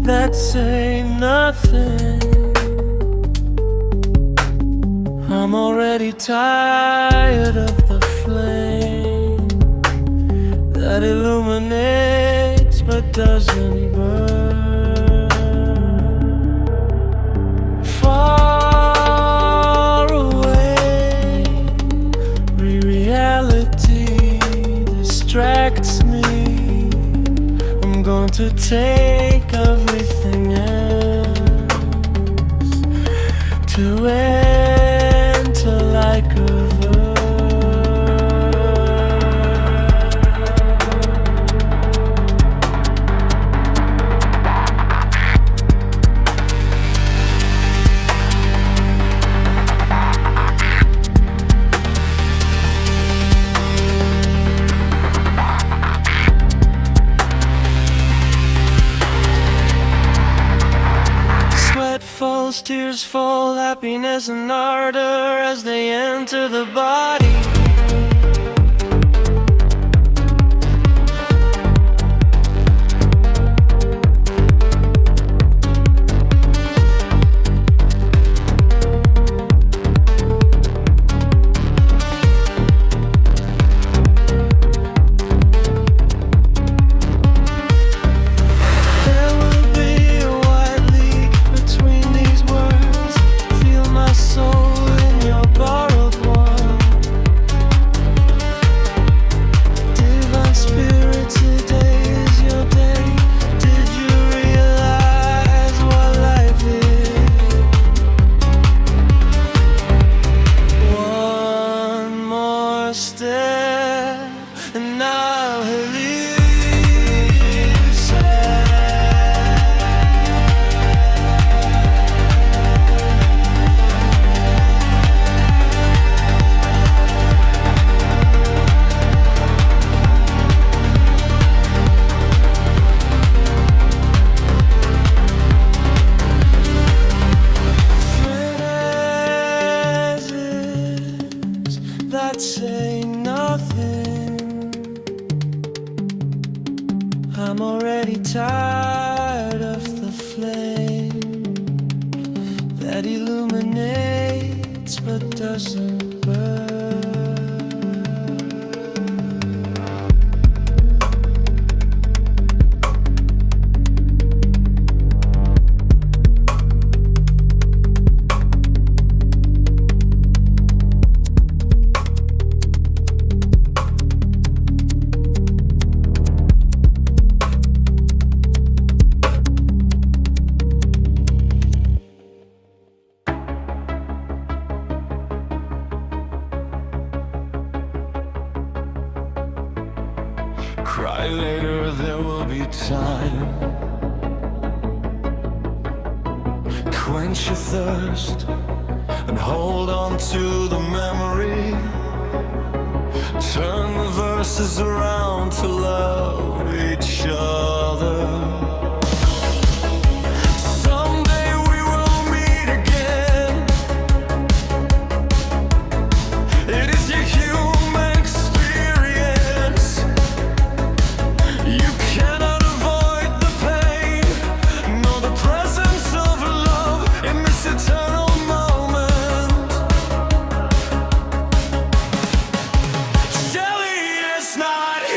that say nothing. I'm already tired of the flame that illuminates but doesn't burn. Far away, reality distracts me. I'm going to take everything else to enter like a tears fall, happiness and ardor as they enter the body. That say nothing. I'm already tired of the flame that illuminates but doesn't burn. Cry later, there will be time. Quench your thirst and hold on to the memory. Turn the verses around to love each other. Not here.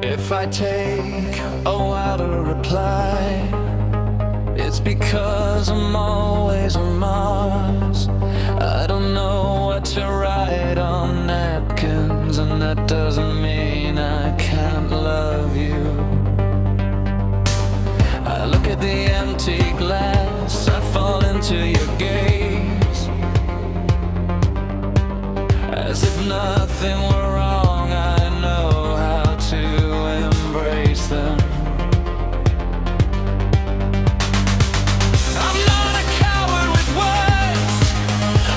If I take a while to reply, it's because I'm always on Mars. I don't know what to write on napkins, and that doesn't mean I can't love you. I look at the empty glass, I fall into your gaze, as if nothing were wrong. I know how to embrace them. I'm not a coward with words,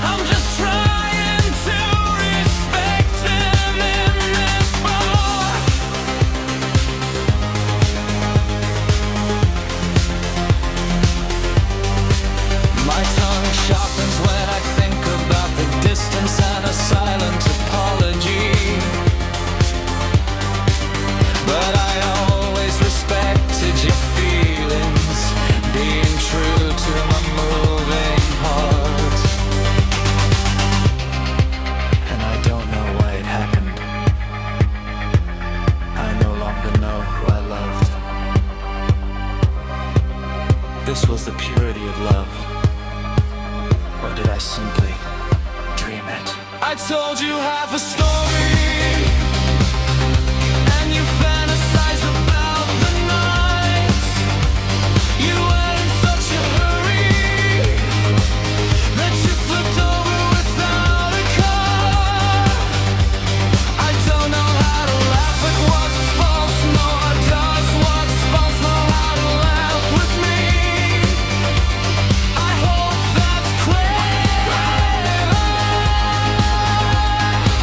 I'm just trying to respect them in this bar. My tongue sharpens when I think about the distance and a silent apology. But I always respected your feelings, being true to my moving heart. And I don't know why it happened. I no longer know who I loved. This was the purity of love. Or did I simply dream it? I told you half a story, and you fantasized about the nights. You were in such a hurry that you flipped over without a car. I don't know how to laugh at what's false, nor does what's false know how to laugh with me. I hope that's clear.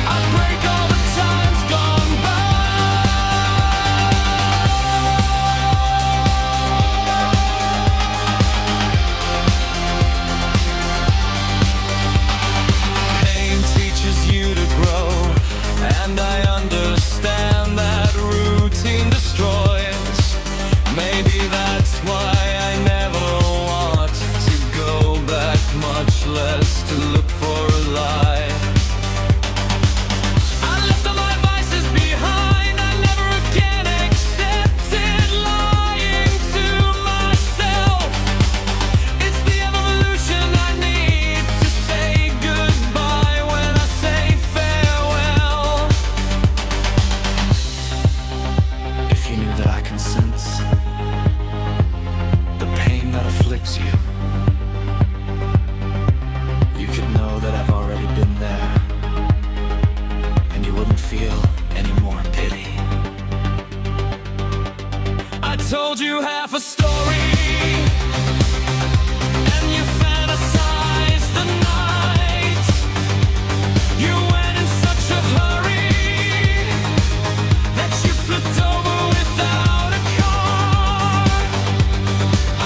I break all the times gone by. Pain teaches you to grow, and I understand that routine destroys. Maybe that's why I never want to go back, much less to look for a lie. I left all my vices behind, I never again accepted lying to myself. It's the evolution I need to say goodbye when I say farewell. If you knew that I can sense the pain that afflicts you, you could know that I've already been there, and you wouldn't feel any more pity. I told you half a story, and you fantasized the night. You went in such a hurry that you flipped over without a car.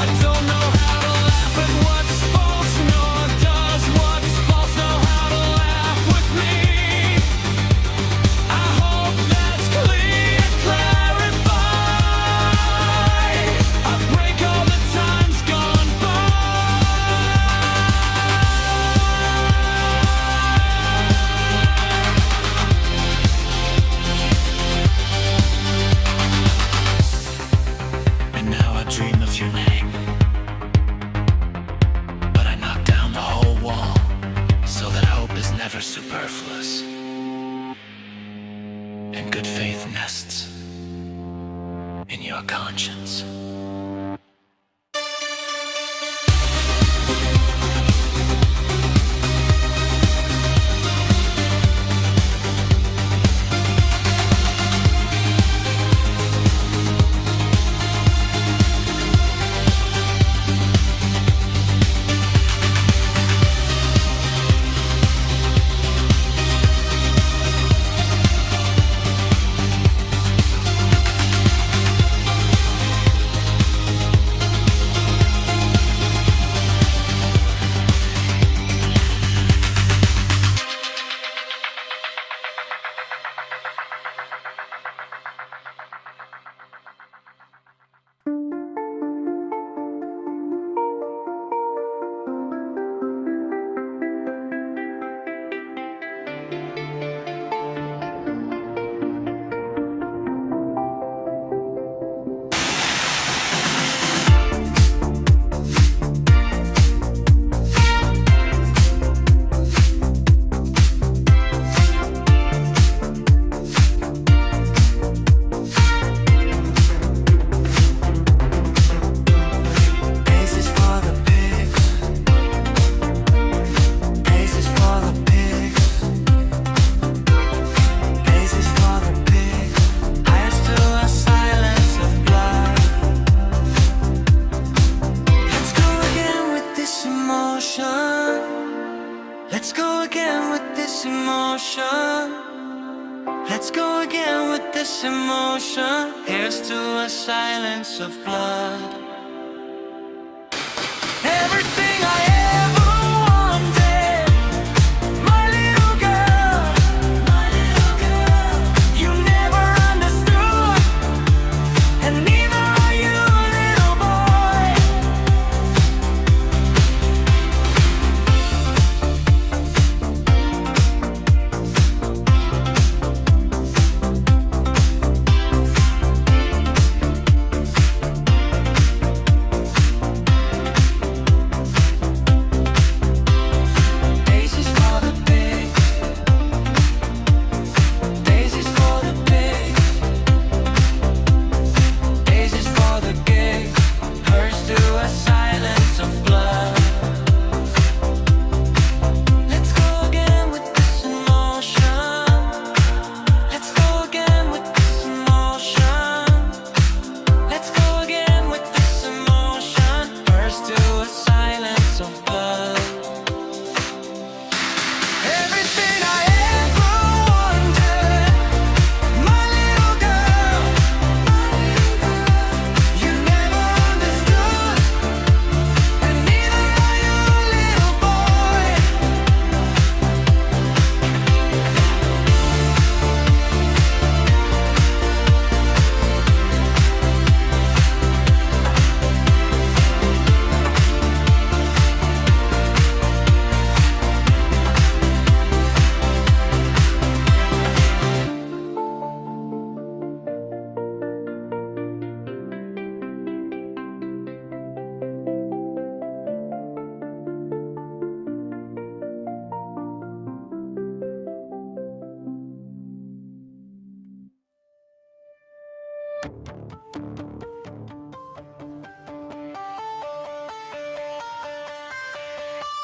I don't know how to laugh at what's false, nor does what's false know how to laugh with me. I hope that's clear, clarified. I break all the times gone by. And now I dream of your name, but I knock down the whole wall so that hope is never superfluous, and good faith nests in your conscience. Let's go again with this emotion. Here's to a silence of blood. Everything I ever wanted, my little girl, you never understood, and neither are you, little boy. Daisies for the big, daisies for the big, daisies for the gig. Hers to a silence of blood. Let's go again with this emotion. Let's go again with this emotion. Let's go again with this emotion. Hers to a silence of blood. Everything I ever wanted, my little girl, you never understood, and neither are you, little boy.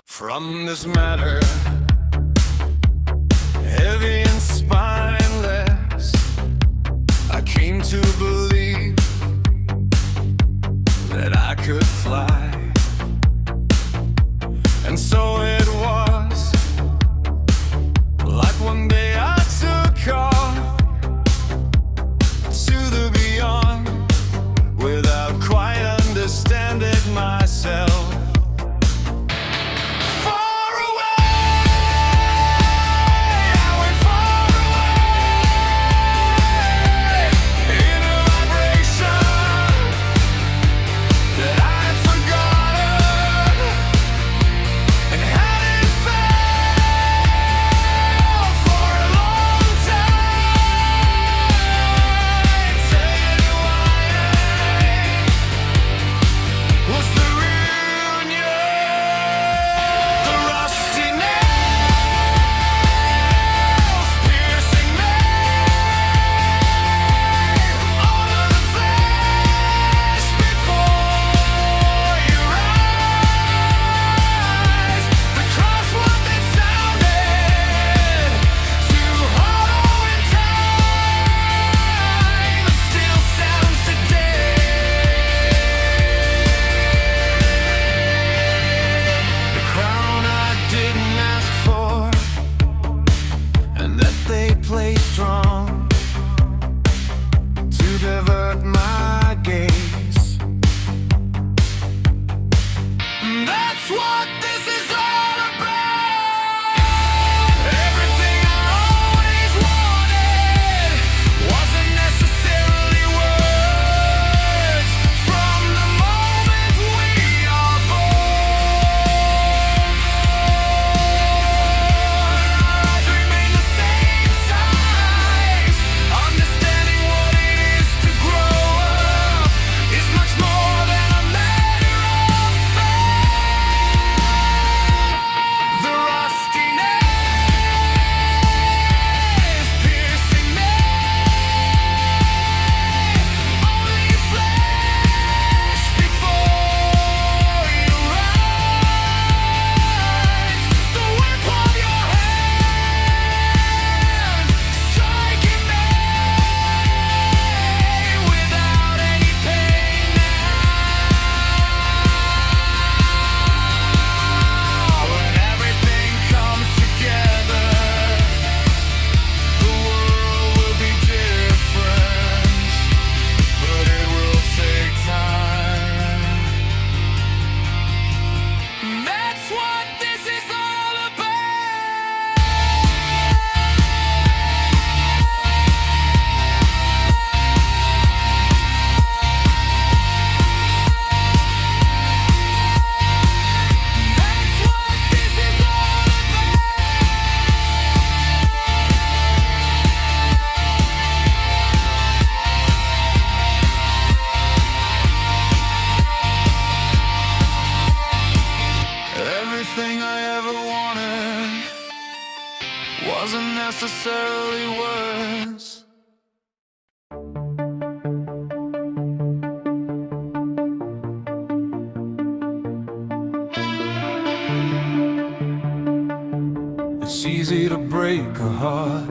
From this matter, heavy and spineless, I came to believe that I could fly. And so it was, like one day I took off to the beyond without quite understanding myself. Far away necessarily words. It's easy to break a heart,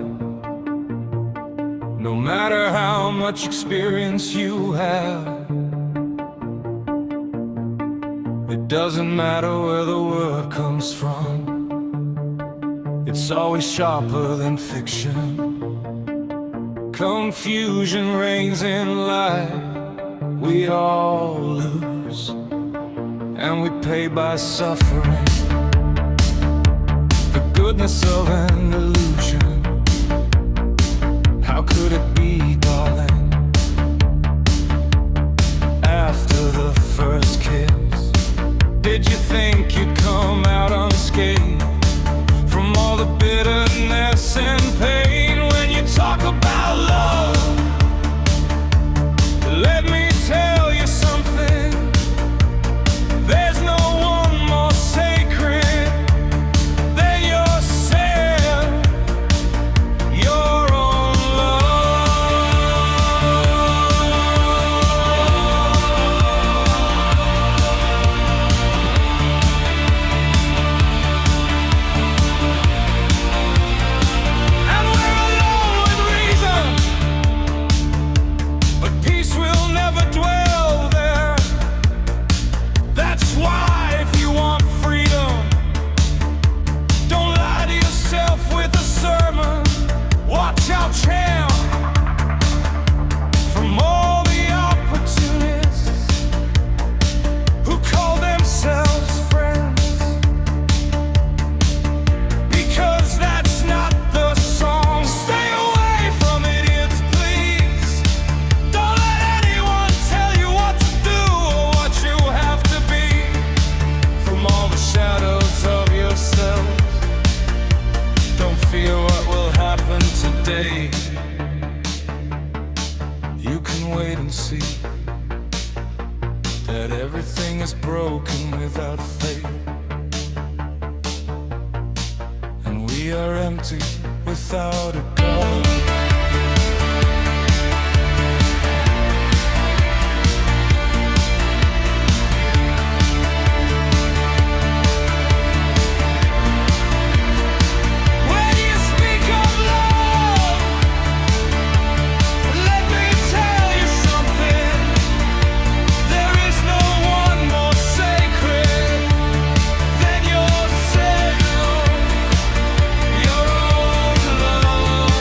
no matter how much experience you have. It doesn't matter where the word comes from, it's always sharper than fiction. Confusion reigns in life, we all lose, and we pay by suffering. The goodness of an illusion, how could it be, darling? After the first kiss, did you think you'd come out unscathed from all the bitterness and pain? When you talk about love, let me tell you something. There's no one more sacred than yourself, your own And we're alone with reason, but peace will never dwell there. That's why if you want freedom, don't lie to yourself with a sermon. Watch out, champ, from all the opportunists who call themselves friends, because that's not the song. Stay away from idiots, please. Don't let anyone tell you what to do or what you have to be. From all the shadows of yourself, don't fear what will happen today. You can wait and see that everything is broken without faith, and we are empty without a God. When you speak of love, let me tell you something. There is no one more sacred than yourself, your own love.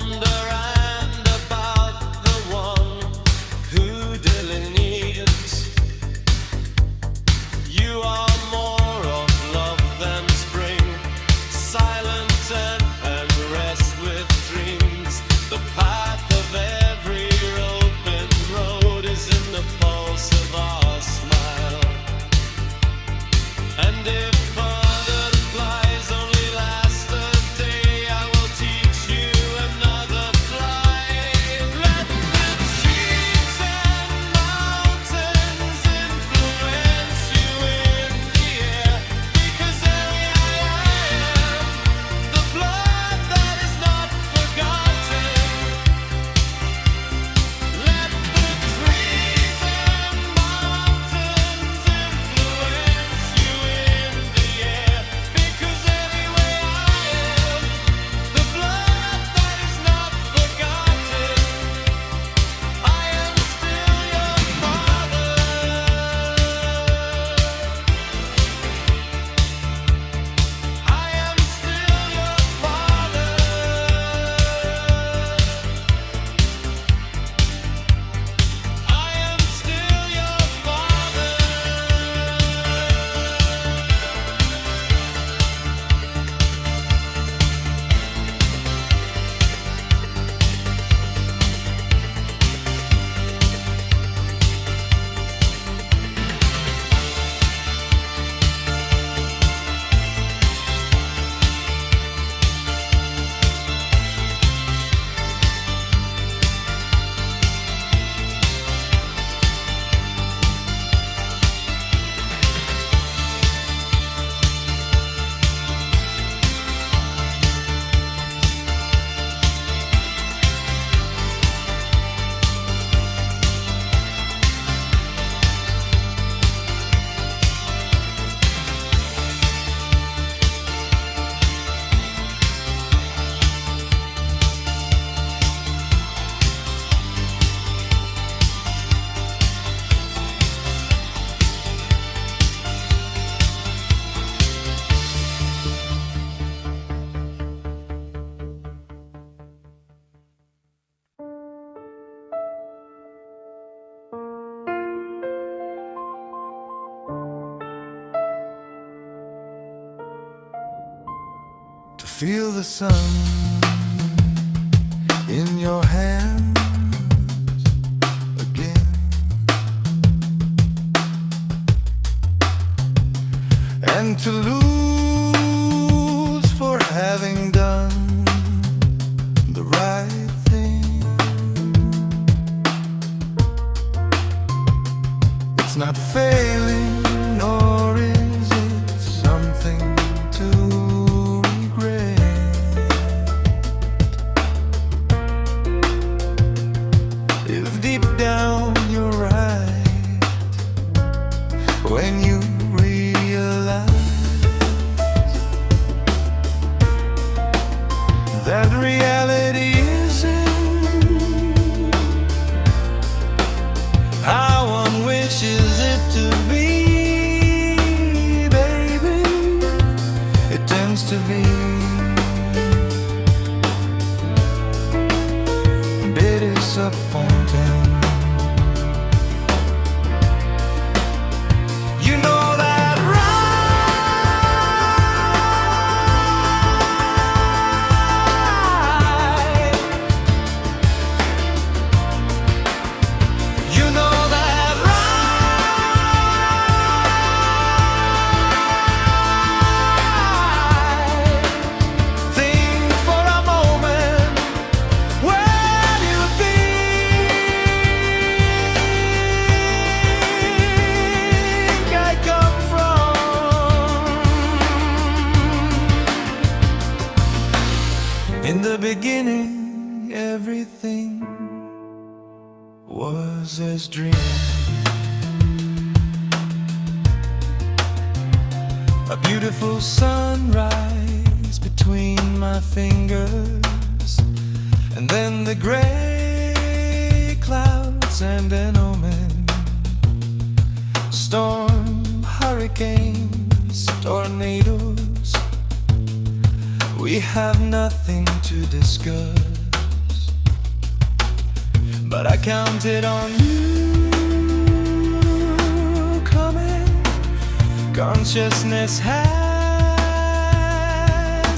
wonder and about the one who delineates. You are more of love than spring, silent and rest with dreams. The path of every open road is in the pulse of our smile. And if butterflies only last a day, I will teach you another flight. Let the trees and mountains influence you in the air, because I am the blood that is not forgotten. Let the trees and mountains influence you in the air, because anyway I am the blood that is not forgotten. I am still your father. I am still your father. I am still your father. To feel the sun in your hands again, and to lose for having done the right thing. It's not failing, nor is it something to if deep down you're right, when you realize that reality isn't how one wishes it to be, baby, it tends to be disappointing. You know that right. You know that right. Think for a moment where you'd be. I come from. In the beginning, everything was as dream. A beautiful sunrise between my fingers, and then the gray clouds and an omen. Storm, hurricanes, tornadoes. We have nothing to discuss. counted on you coming. Consciousness has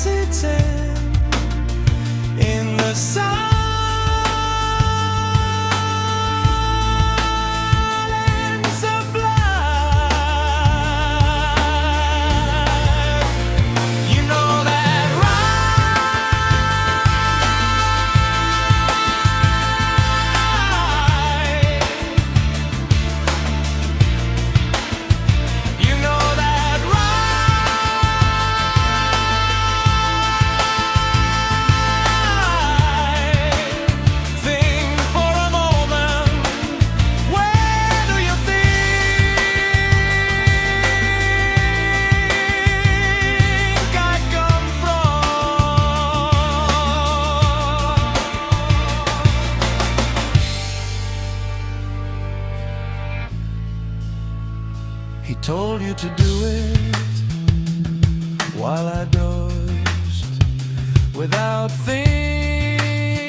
its end in the silence of life. You know that right. You know that right. Think for a moment, where do you think I come from? He told you to do it while I dozed, without thinking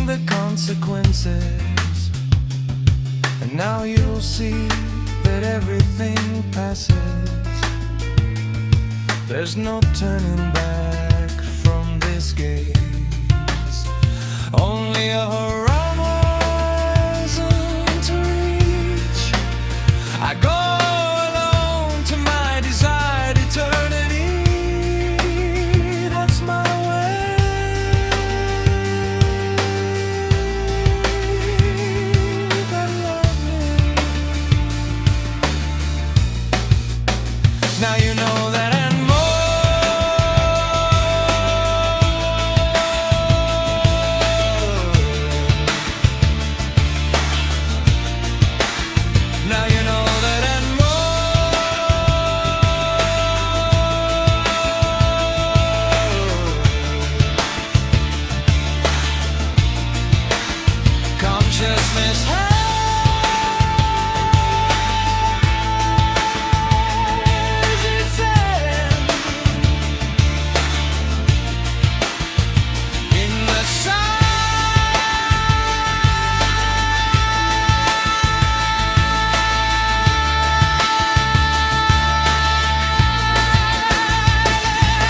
the consequences. And now you'll see that everything passes. There's no turning back from this gaze. Only a horizon to reach. I go alone to my desired eternity. That's my way. That love me. Now you know that and more. Now you know that and more. Consciousness has its end in the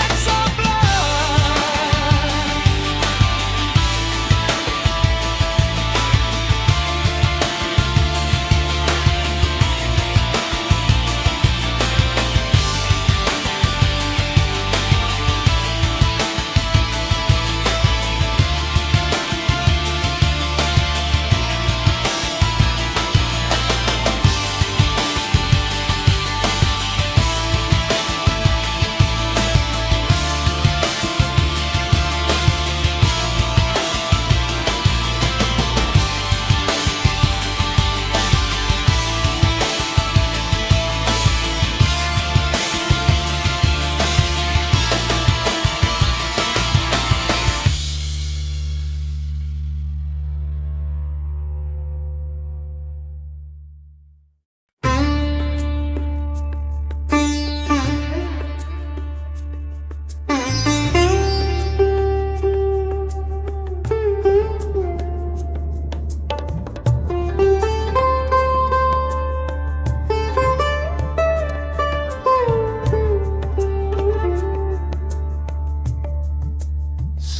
silence of blood.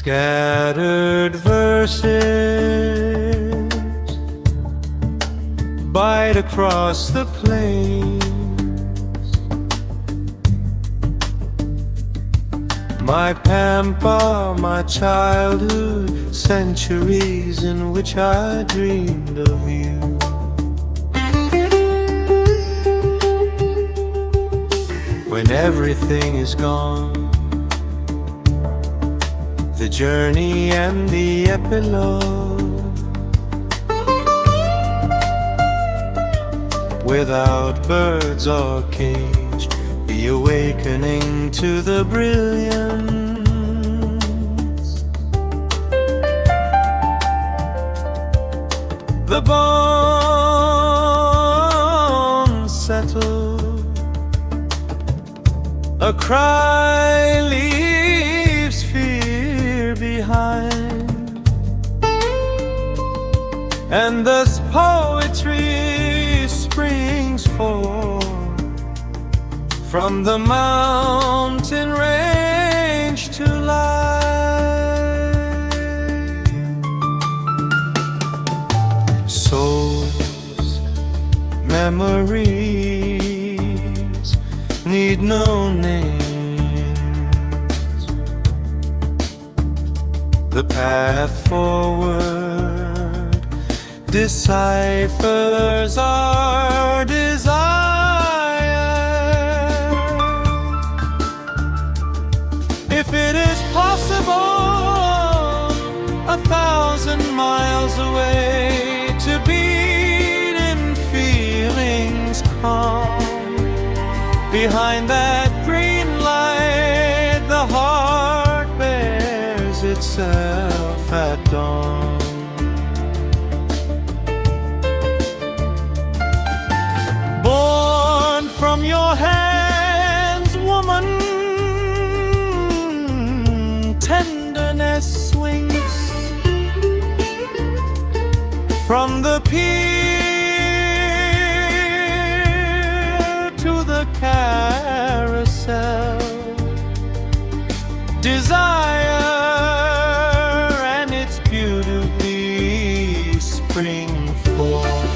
Scattered verses bite across the plains. My pampa, my childhood, centuries in which I dreamed of you. When everything is gone, the journey and the epilogue, without birds or cage, the awakening to the brilliance, the bond settled, a cry leaves fear behind, and thus poetry springs forth from the mountain range to life. Souls, memories need no names. The path forward deciphers our desire. If it is possible, 1,000 miles away, to beat in feelings calm. Behind that green light, the heart bears itself at dawn. Born from your hands, woman, tenderness swings from the pier to the carousel. Desire and its beauty spring forth.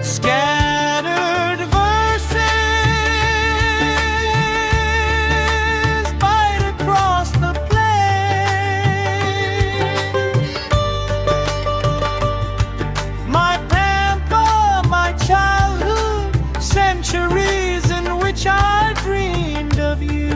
Scattered verses bite across the plain. My pamper, my childhood, centuries in which I dreamed of you.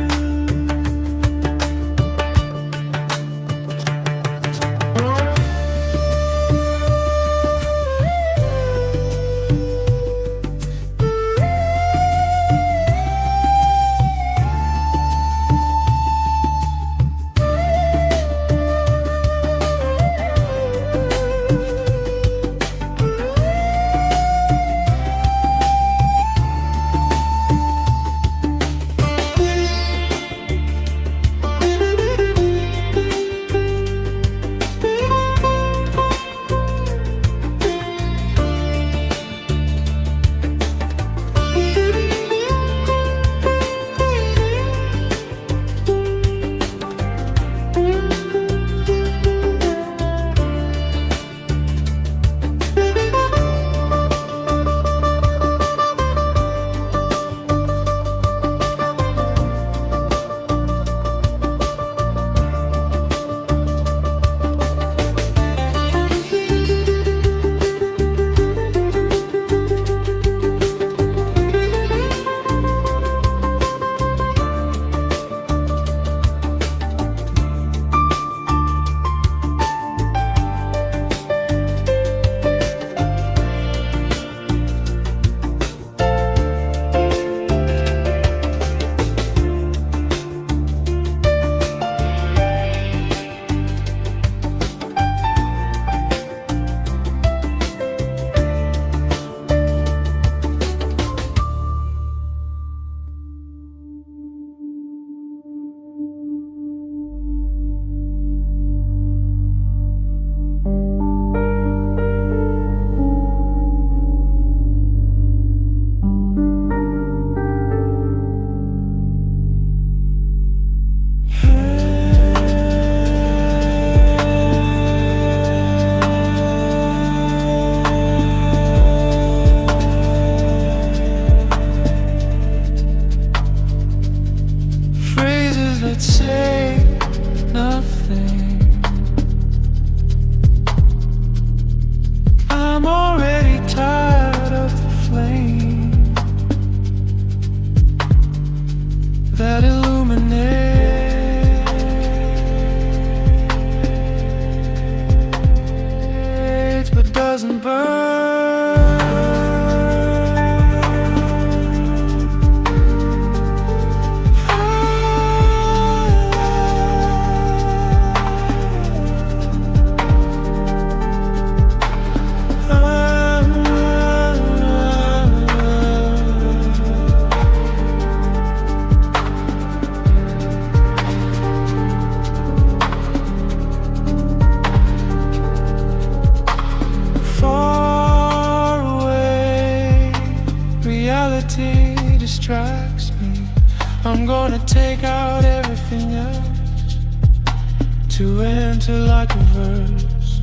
to enter like a verse.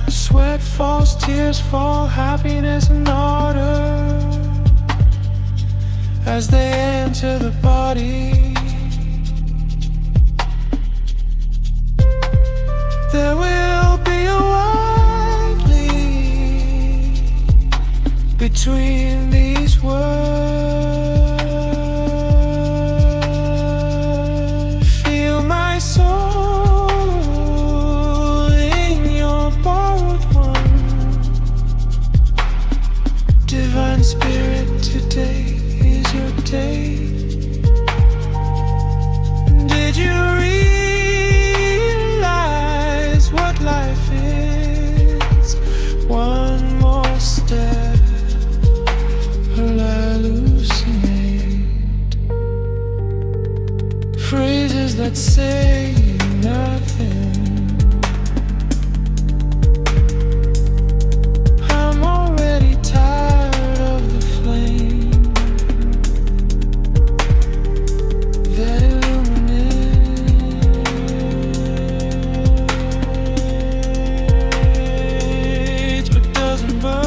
Sweat falls, tears fall, happiness and order as they enter the body. There will be a wide leap between these words. Feel my soul in your borrowed one. Divine Spirit, today is your day. Did you realize what life is? One more step, I'll hallucinate. Phrases that say nothing. I'm already tired of the flame that illuminates but doesn't burn.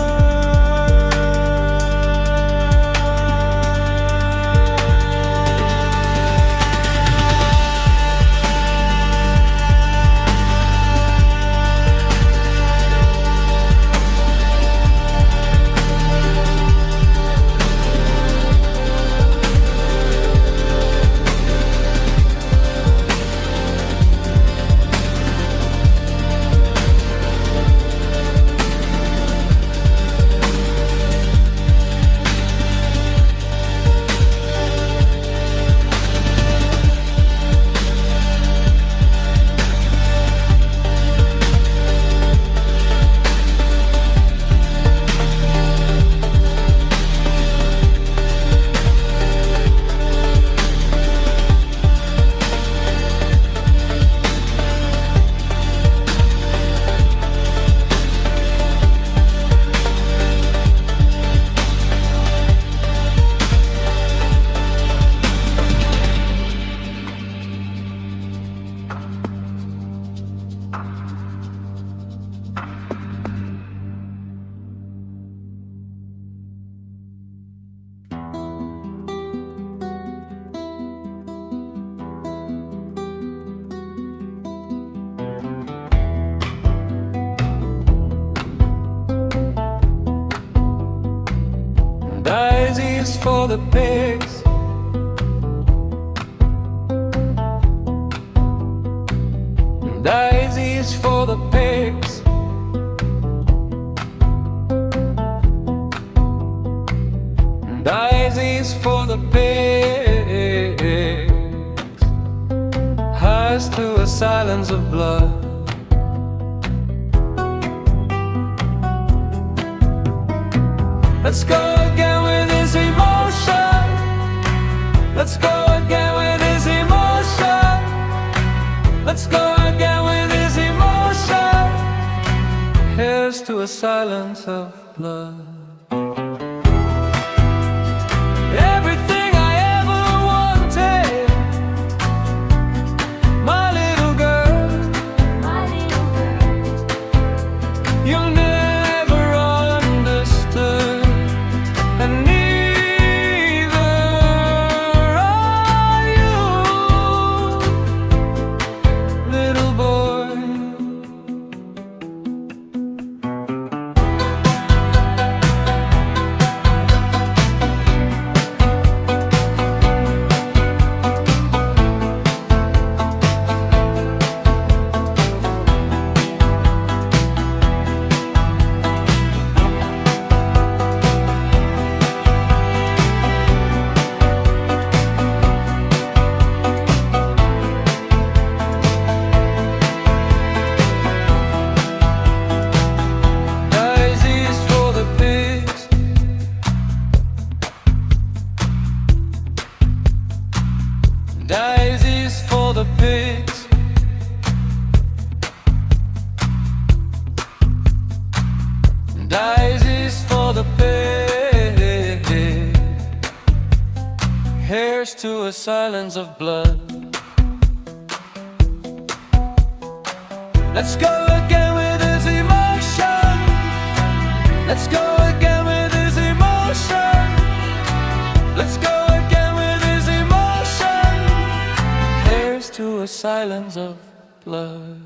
Daisies for the pigs. Daisies for the pigs. Daisies for the pigs. Highs to a silence of blood. Let's go again with this emotion. Let's go again with this emotion. Let's go again with this emotion. Here's to a silence of blood. Everything I ever wanted, my little girl, you'll never understood. And neither are you, little boy. Daisies for the pigs. Daisies for the pigs. Daisies for the pigs. Here's to a silence of blood. Let's go again with his emotion. Let's go again with his emotion. Let's go again with his emotion. Here's to a silence of blood.